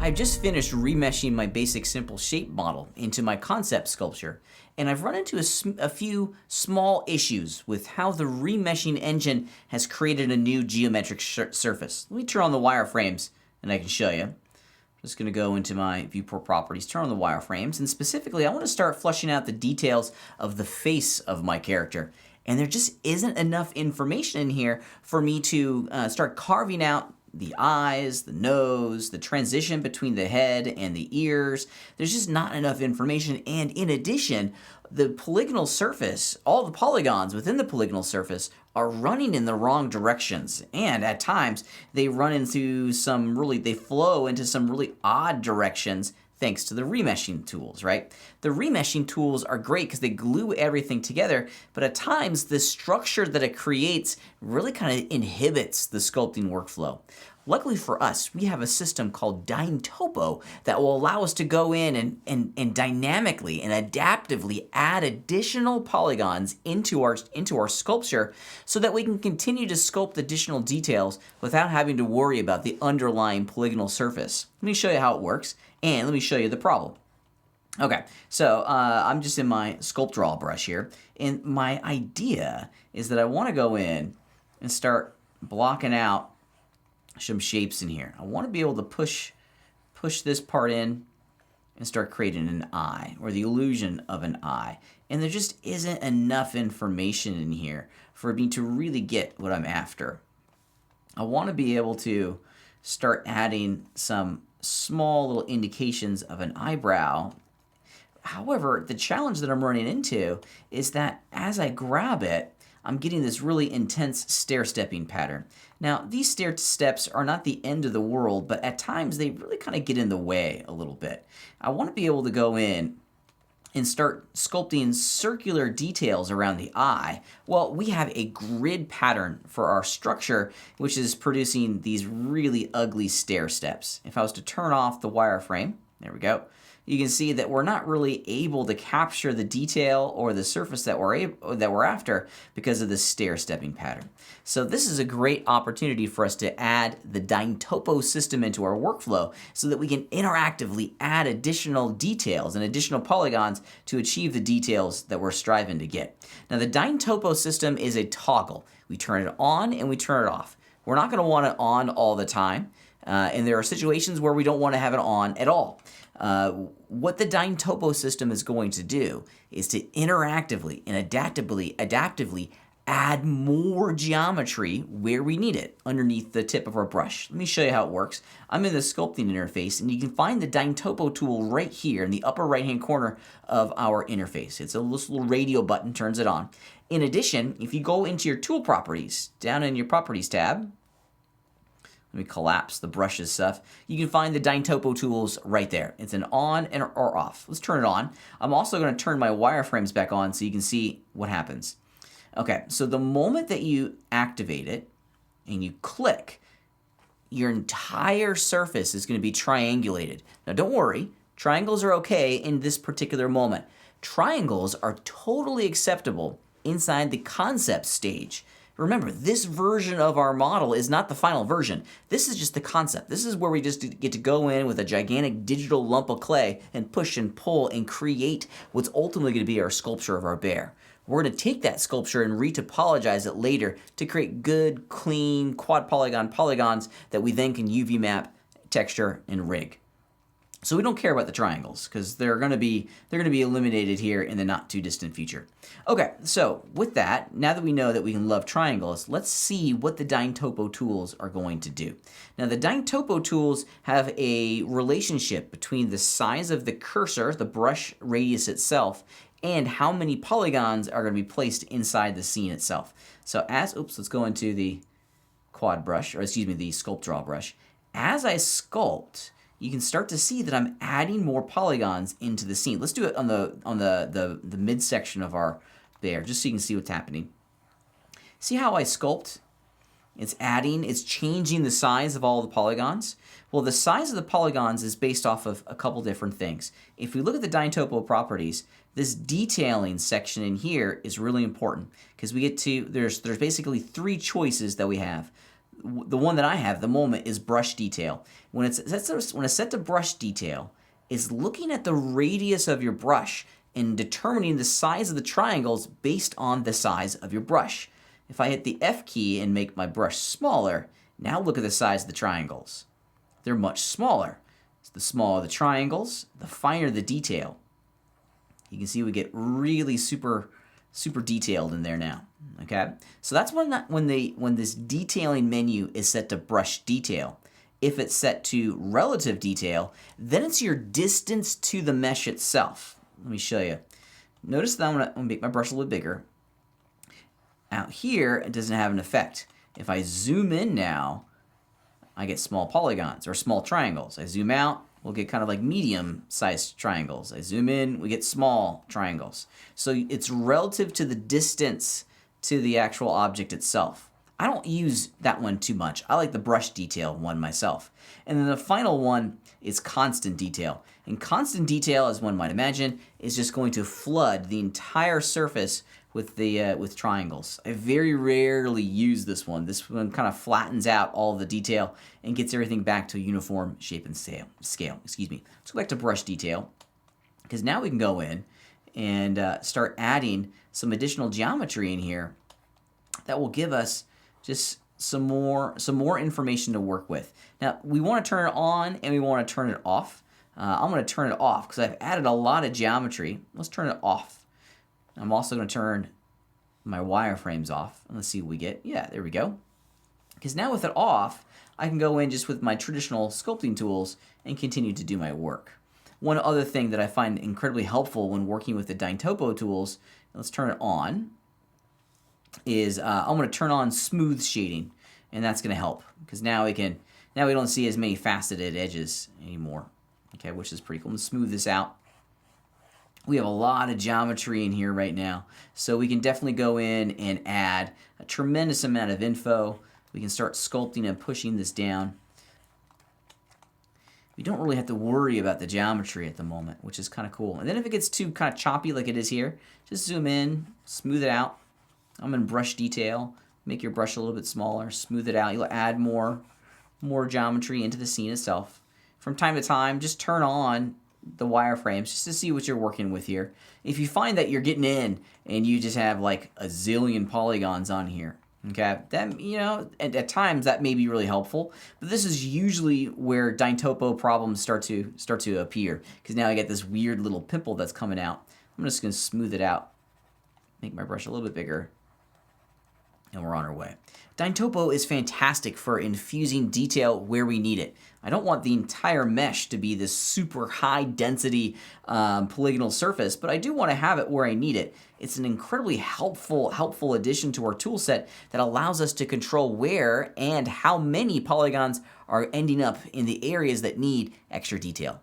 I've just finished remeshing my basic simple shape model into my concept sculpture, and I've run into a few small issues with how the remeshing engine has created a new geometric surface. Let me turn on the wireframes and I can show you. I'm just going to go into my viewport properties, turn on the wireframes, and specifically I want to start fleshing out the details of the face of my character. And there just isn't enough information in here for me to start carving out the eyes, the nose, the transition between the head and the ears. There's just not enough information. And in addition, the polygonal surface, all the polygons within the polygonal surface are running in the wrong directions. And at times they run into they flow into some really odd directions thanks to the remeshing tools, right? The remeshing tools are great because they glue everything together, but at times the structure that it creates really kind of inhibits the sculpting workflow. Luckily for us, we have a system called DynTopo that will allow us to go in and dynamically and adaptively add additional polygons into our sculpture so that we can continue to sculpt additional details without having to worry about the underlying polygonal surface. Let me show you how it works, and let me show you the problem. Okay, so I'm just in my Sculpt Draw brush here, and my idea is that I want to go in and start blocking out some shapes in here. I want to be able to push this part in and start creating an eye, or the illusion of an eye. And there just isn't enough information in here for me to really get what I'm after. I want to be able to start adding some small little indications of an eyebrow. However, the challenge that I'm running into is that as I grab it, I'm getting this really intense stair-stepping pattern. Now, these stair steps are not the end of the world, but at times they really kind of get in the way a little bit. I want to be able to go in and start sculpting circular details around the eye. Well, we have a grid pattern for our structure, which is producing these really ugly stair steps. If I was to turn off the wireframe, there we go, you can see that we're not really able to capture the detail or the surface that we're after because of this stair-stepping pattern. So this is a great opportunity for us to add the DynTopo system into our workflow so that we can interactively add additional details and additional polygons to achieve the details that we're striving to get. Now the DynTopo system is a toggle. We turn it on and we turn it off. We're not going to want it on all the time, and there are situations where we don't want to have it on at all. What the DynTopo system is going to do is to interactively and adaptively add more geometry where we need it underneath the tip of our brush. Let me show you how it works. I'm in the sculpting interface, and you can find the DynTopo tool right here in the upper right hand corner of our interface. It's a little radio button, turns it on. In addition, if you go into your tool properties, down in your properties tab, let me collapse the brushes stuff. You can find the DynTopo tools right there. It's an on or off. Let's turn it on. I'm also going to turn my wireframes back on so you can see what happens. Okay, so the moment that you activate it and you click, your entire surface is going to be triangulated. Now don't worry, triangles are okay in this particular moment. Triangles are totally acceptable inside the concept stage. Remember, this version of our model is not the final version. This is just the concept. This is where we just get to go in with a gigantic digital lump of clay and push and pull and create what's ultimately going to be our sculpture of our bear. We're going to take that sculpture and retopologize it later to create good, clean, quad polygon polygons that we then can UV map, texture, and rig. So we don't care about the triangles because they're going to be eliminated here in the not too distant future. Okay, so with that, now that we know that we can love triangles, let's see what the DynTopo tools are going to do. Now the DynTopo tools have a relationship between the size of the cursor, the brush radius itself, and how many polygons are going to be placed inside the scene itself. So let's go into the quad brush, or excuse me, the Sculpt Draw brush. As I sculpt, you can start to see that I'm adding more polygons into the scene. Let's do it on the midsection of our bear, just so you can see what's happening. See how I sculpt? It's changing the size of all the polygons. Well, the size of the polygons is based off of a couple different things. If we look at the DynTopo properties, this detailing section in here is really important because we get to, there's basically three choices that we have. the one that I have at the moment is brush detail. When it's set to brush detail, it's looking at the radius of your brush and determining the size of the triangles based on the size of your brush. If I hit the F key and make my brush smaller, now look at the size of the triangles. They're much smaller. So the smaller the triangles, the finer the detail. You can see we get really super detailed in there now. Okay, so that's when this detailing menu is set to brush detail. If it's set to relative detail, then it's your distance to the mesh itself. Let me show you. Notice that I'm gonna make my brush a little bigger. Out here, it doesn't have an effect. If I zoom in now, I get small polygons or small triangles. I zoom out, we'll get kind of like medium-sized triangles. I zoom in, we get small triangles. So it's relative to the distance to the actual object itself. I don't use that one too much. I like the brush detail one myself. And then the final one is constant detail. And constant detail, as one might imagine, is just going to flood the entire surface with triangles. I very rarely use this one. This one kind of flattens out all the detail and gets everything back to a uniform shape and scale. Excuse me. Let's go back to brush detail, because now we can go in and start adding some additional geometry in here that will give us just some more information to work with. Now we want to turn it on and we want to turn it off. I'm going to turn it off because I've added a lot of geometry. Let's turn it off. I'm also going to turn my wireframes off. Let's see what we get. Yeah, there we go. Because now with it off, I can go in just with my traditional sculpting tools and continue to do my work. One other thing that I find incredibly helpful when working with the Dyntopo tools, let's turn it on, is I'm going to turn on smooth shading, and that's going to help because now we don't see as many faceted edges anymore. Okay, which is pretty cool. I'm going to smooth this out. We have a lot of geometry in here right now, so we can definitely go in and add a tremendous amount of info. We can start sculpting and pushing this down. We don't really have to worry about the geometry at the moment, which is kind of cool. And then if it gets too kind of choppy like it is here, just zoom in, smooth it out. I'm in brush detail. Make your brush a little bit smaller, smooth it out. You'll add more geometry into the scene itself. From time to time, just turn on the wireframes just to see what you're working with here. If you find that you're getting in and you just have like a zillion polygons on here, okay, then at times that may be really helpful. But this is usually where Dyntopo problems start to appear, because now I get this weird little pimple that's coming out. I'm just going to smooth it out, make my brush a little bit bigger, and we're on our way. Dyntopo is fantastic for infusing detail where we need it. I don't want the entire mesh to be this super high density polygonal surface, but I do want to have it where I need it. It's an incredibly helpful addition to our tool set that allows us to control where and how many polygons are ending up in the areas that need extra detail.